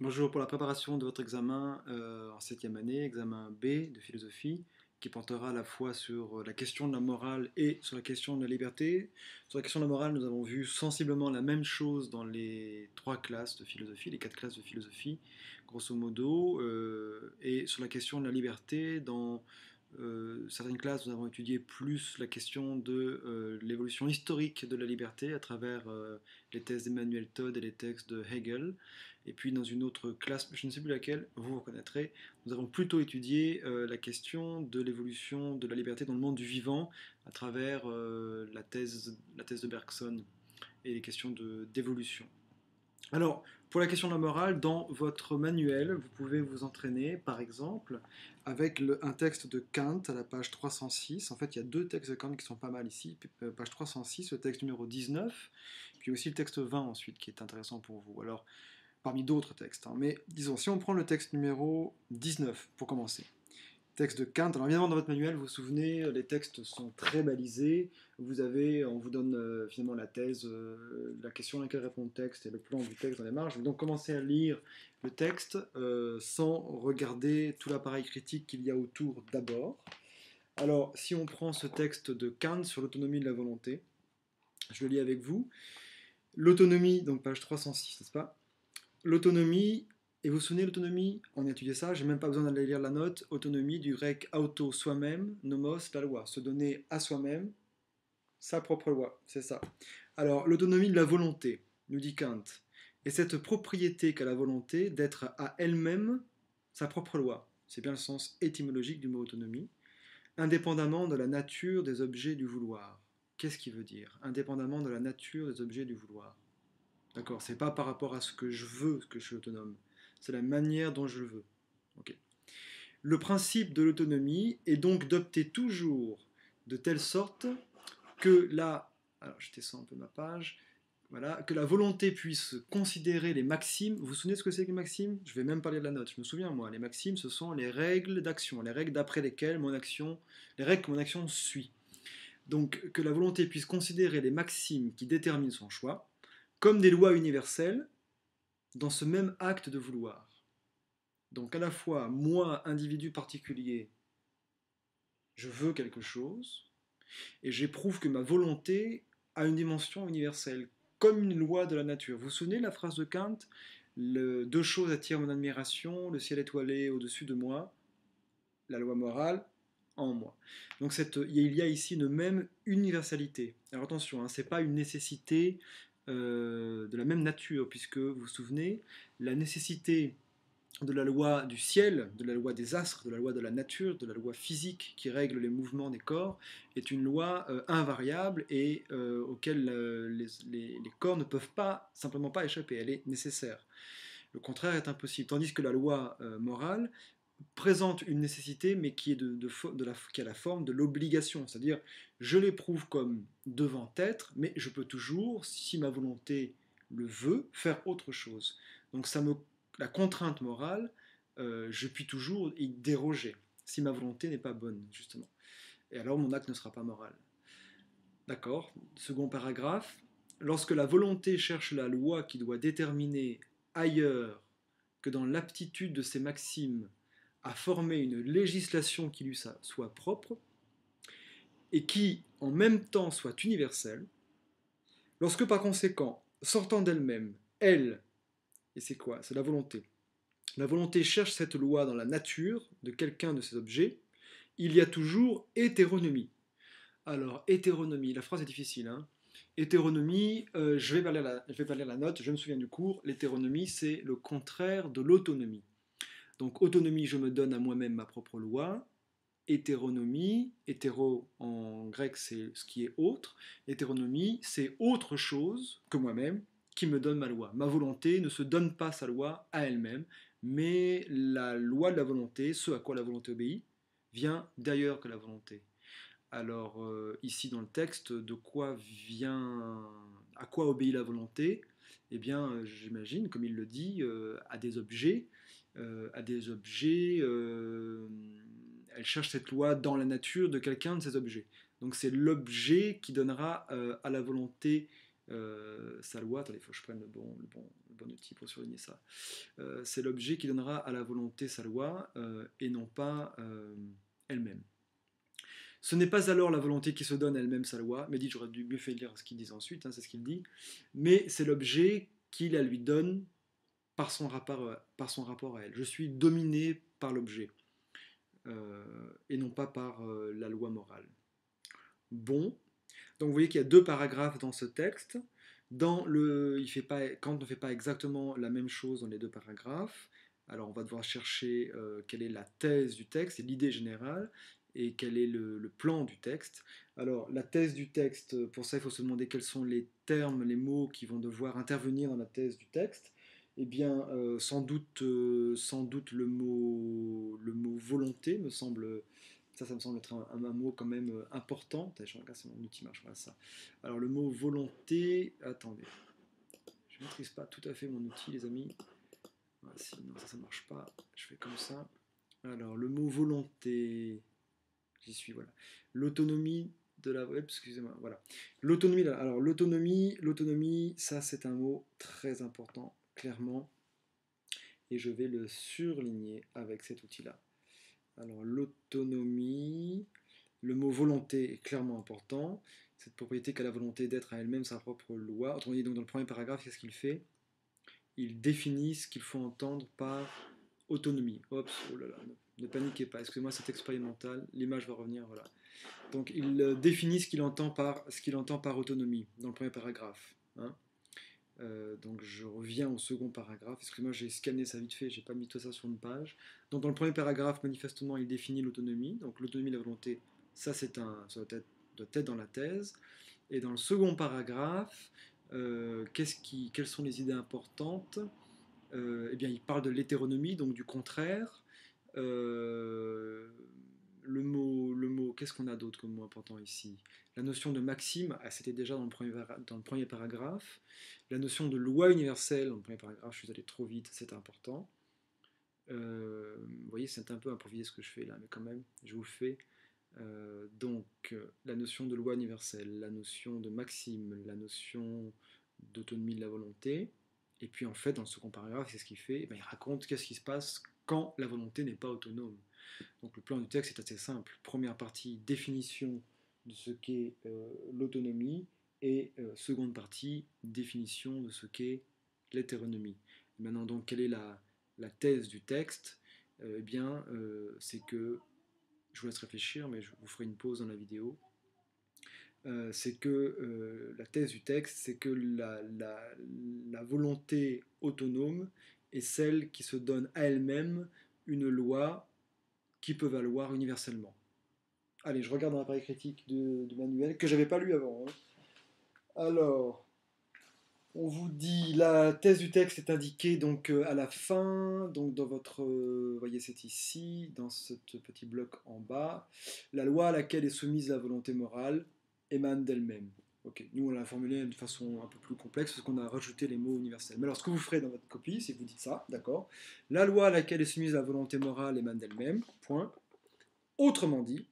Bonjour, pour la préparation de votre examen en septième année, examen B de philosophie, qui portera à la fois sur la question de la morale et sur la question de la liberté. Sur la question de la morale, nous avons vu sensiblement la même chose dans les trois classes de philosophie, les quatre classes de philosophie, grosso modo. Et sur la question de la liberté, dans certaines classes, nous avons étudié plus la question de l'évolution historique de la liberté à travers les thèses d'Emmanuel Todd et les textes de Hegel. Et puis dans une autre classe, je ne sais plus laquelle, vous reconnaîtrez, nous avons plutôt étudié la question de l'évolution de la liberté dans le monde du vivant à travers la thèse de Bergson et les questions d'évolution. Alors, pour la question de la morale, dans votre manuel, vous pouvez vous entraîner, par exemple, avec un texte de Kant à la page 306. En fait, il y a deux textes de Kant qui sont pas mal ici. Page 306, le texte numéro 19, puis aussi le texte 20 ensuite, qui est intéressant pour vous. Alors, parmi d'autres textes. Hein. Mais disons, si on prend le texte numéro 19, pour commencer. Texte de Kant. Alors évidemment, dans votre manuel, vous vous souvenez, les textes sont très balisés. On vous donne finalement la thèse, la question à laquelle répond le texte et le plan du texte dans les marges. Donc commencez à lire le texte sans regarder tout l'appareil critique qu'il y a autour d'abord. Alors, si on prend ce texte de Kant sur l'autonomie de la volonté, je le lis avec vous. L'autonomie, donc page 306, n'est-ce pas? L'autonomie, et vous vous souvenez l'autonomie? On a étudié ça, j'ai même pas besoin d'aller lire la note. Autonomie du grec auto, soi-même, nomos, la loi. Se donner à soi-même sa propre loi, c'est ça. Alors, l'autonomie de la volonté, nous dit Kant, est cette propriété qu'a la volonté d'être à elle-même sa propre loi. C'est bien le sens étymologique du mot autonomie, indépendamment de la nature des objets du vouloir. Qu'est-ce qu'il veut dire? Indépendamment de la nature des objets du vouloir. D'accord, c'est pas par rapport à ce que je veux que je suis autonome, c'est la manière dont je le veux. Ok. Le principe de l'autonomie est donc d'opter toujours de telle sorte que alors je descends un peu ma page, voilà, que la volonté puisse considérer les maximes. Vous vous souvenez de ce que c'est que les maximes? Je vais même parler de la note, je me souviens moi. Les maximes, ce sont les règles d'action, les règles d'après lesquelles les règles que mon action suit. Donc que la volonté puisse considérer les maximes qui déterminent son choix comme des lois universelles dans ce même acte de vouloir. Donc à la fois, moi, individu particulier, je veux quelque chose, et j'éprouve que ma volonté a une dimension universelle, comme une loi de la nature. Vous vous souvenez de la phrase de Kant? Deux choses attirent mon admiration, le ciel étoilé au-dessus de moi, la loi morale en moi. Donc il y a ici une même universalité. Alors attention, hein, ce n'est pas une nécessité de la même nature, puisque vous vous souvenez, la nécessité de la loi du ciel, de la loi des astres, de la loi de la nature, de la loi physique qui règle les mouvements des corps, est une loi invariable et auquel les corps ne peuvent pas simplement pas échapper. Elle est nécessaire. Le contraire est impossible. Tandis que la loi morale présente une nécessité, mais qui, est qui a la forme de l'obligation. C'est-à-dire, je l'éprouve comme devant être, mais je peux toujours, si ma volonté le veut, faire autre chose. Donc la contrainte morale, je puis toujours y déroger, si ma volonté n'est pas bonne, justement. Et alors mon acte ne sera pas moral. D'accord. Second paragraphe. Lorsque la volonté cherche la loi qui doit déterminer ailleurs que dans l'aptitude de ses maximes à former une législation qui lui soit propre et qui en même temps soit universelle, lorsque par conséquent, sortant d'elle-même, elle, et c'est quoi? C'est la volonté cherche cette loi dans la nature de quelqu'un de ces objets, il y a toujours hétéronomie. Alors, hétéronomie, la phrase est difficile, hein. Hétéronomie, je vais pas lire la note, je me souviens du cours, l'hétéronomie c'est le contraire de l'autonomie. Donc autonomie, je me donne à moi-même ma propre loi. Hétéronomie, hétéro en grec c'est ce qui est autre. Hétéronomie, c'est autre chose que moi-même qui me donne ma loi. Ma volonté ne se donne pas sa loi à elle-même, mais la loi de la volonté, ce à quoi la volonté obéit, vient d'ailleurs que la volonté. Alors ici dans le texte, à quoi obéit la volonté? Eh bien, j'imagine, comme il le dit, à des objets, elle cherche cette loi dans la nature de quelqu'un de ces objets. Donc c'est l'objet qui donnera à la volonté sa loi, attendez, il faut que je prenne le bon outil pour surligner ça. C'est l'objet qui donnera à la volonté sa loi et non pas elle-même. Ce n'est pas alors la volonté qui se donne elle-même sa loi, mais dit, j'aurais dû mieux fait lire ce qu'il dit ensuite, hein, c'est ce qu'il dit, mais c'est l'objet qui la lui donne par son rapport à elle. Je suis dominé par l'objet et non pas par la loi morale. Bon, donc vous voyez qu'il y a 2 paragraphes dans ce texte. Kant ne fait pas exactement la même chose dans les 2 paragraphes. Alors on va devoir chercher quelle est la thèse du texte et l'idée générale et quel est le plan du texte. Alors la thèse du texte, pour ça il faut se demander quels sont les termes, les mots qui vont devoir intervenir dans la thèse du texte. Eh bien, sans doute le mot volonté me semble ça me semble être un mot quand même important. Je regarde si mon outil marche, voilà ça. Alors le mot volonté, attendez, je ne maîtrise pas tout à fait mon outil les amis. Voilà, sinon ça ne marche pas, je fais comme ça. Alors le mot volonté, j'y suis, voilà. L'autonomie de la web, excusez-moi, voilà. L'autonomie, alors l'autonomie, ça c'est un mot très important, clairement. Et je vais le surligner avec cet outil-là. Alors l'autonomie, le mot volonté est clairement important. Cette propriété qu'a la volonté d'être à elle-même sa propre loi. Autrement dit, donc dans le premier paragraphe, qu'est-ce qu'il fait? Il définit ce qu'il faut entendre par autonomie. Oups, oh là là, ne paniquez pas, excusez-moi, c'est expérimental, l'image va revenir, voilà. Donc il définit ce qu'il entend par autonomie dans le premier paragraphe. Hein. Donc je reviens au second paragraphe. Excusez-moi, j'ai scanné ça vite fait, j'ai pas mis tout ça sur une page. Donc dans le premier paragraphe, manifestement, il définit l'autonomie. Donc l'autonomie de la volonté, ça doit être dans la thèse. Et dans le second paragraphe, quelles sont les idées importantes? Eh bien, il parle de l'hétéronomie, donc du contraire. Le mot, qu'est-ce qu'on a d'autre comme mot important ici? La notion de maxime, c'était déjà dans le premier paragraphe. La notion de loi universelle, dans le premier paragraphe, je suis allé trop vite, c'est important. Vous voyez, c'est un peu improvisé ce que je fais là, mais quand même, je vous le fais. La notion de loi universelle, la notion de maxime, la notion d'autonomie de la volonté. Et puis en fait, dans le second paragraphe, c'est ce qu'il fait, il raconte qu'est-ce qui se passe quand la volonté n'est pas autonome. Donc le plan du texte est assez simple. Première partie, définition de ce qu'est l'autonomie, et seconde partie, définition de ce qu'est l'hétéronomie. Maintenant, donc, quelle est la thèse du texte? C'est que, je vous laisse réfléchir, mais je vous ferai une pause dans la vidéo. C'est que la thèse du texte, c'est que la volonté autonome est celle qui se donne à elle-même une loi qui peut valoir universellement. Allez, je regarde dans l'appareil critique du manuel, que j'avais pas lu avant. Hein. Alors, on vous dit, la thèse du texte est indiquée donc à la fin, donc dans votre, voyez c'est ici, dans ce petit bloc en bas. La loi à laquelle est soumise la volonté morale émane d'elle-même. Ok, nous on l'a formulé de façon un peu plus complexe parce qu'on a rajouté les mots universels. Mais alors ce que vous ferez dans votre copie, c'est que vous dites ça, d'accord? La loi à laquelle est soumise la volonté morale émane d'elle-même, point. Autrement dit,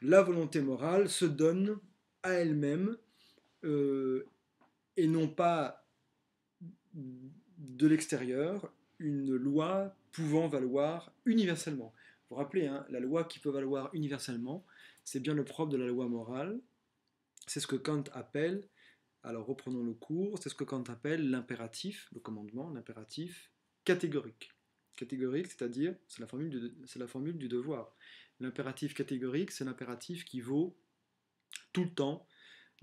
la volonté morale se donne à elle-même et non pas de l'extérieur une loi pouvant valoir universellement. Vous vous rappelez, hein, la loi qui peut valoir universellement, c'est bien le propre de la loi morale. C'est ce que Kant appelle, alors reprenons le cours, c'est ce que Kant appelle l'impératif, le commandement, l'impératif catégorique. Catégorique, c'est-à-dire, c'est la formule du devoir. L'impératif catégorique, c'est l'impératif qui vaut tout le temps,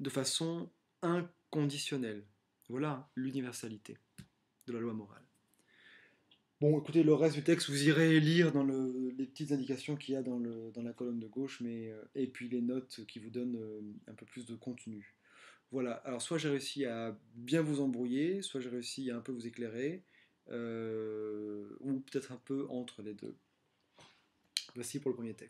de façon inconditionnelle. Voilà l'universalité de la loi morale. Bon, écoutez, le reste du texte, vous irez lire dans les petites indications qu'il y a dans la colonne de gauche, et puis les notes qui vous donnent un peu plus de contenu. Voilà, alors soit j'ai réussi à bien vous embrouiller, soit j'ai réussi à un peu vous éclairer, ou peut-être un peu entre les deux. Voici pour le premier texte.